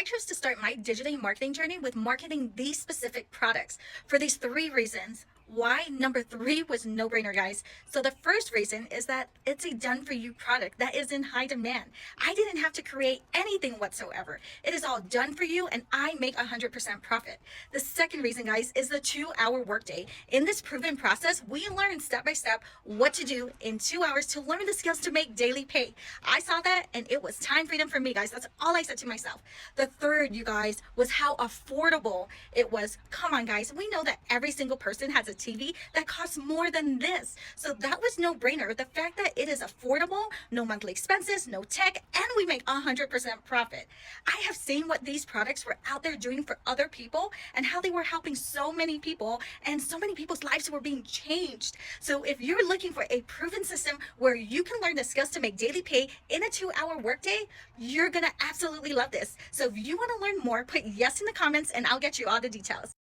chose to start my digital marketing journey with marketing these specific products for these three reasons. Why? Number three was no-brainer, guys. So the first reason is that it's a done-for-you product that is in high demand. I didn't have to create anything whatsoever. It is all done for you, and I make 100% profit. The second reason, guys, is the 2-hour workday. In this proven process, we learn step by step what to do in 2 hours to learn the skills to make daily pay. I saw that, and it was time freedom for me, guys. That's all I said to myself. The third, you guys, was how affordable it was. Come on, guys. We know that every single person has a TV that costs more than this. So that was no brainer. The fact that it is affordable, no monthly expenses, no tech, and we make 100% profit. I have seen what these products were out there doing for other people and how they were helping so many people, and so many people's lives were being changed. So if you're looking for a proven system where you can learn the skills to make daily pay in a 2-hour workday, you're gonna absolutely love this. So if you want to learn more, put yes in the comments and I'll get you all the details.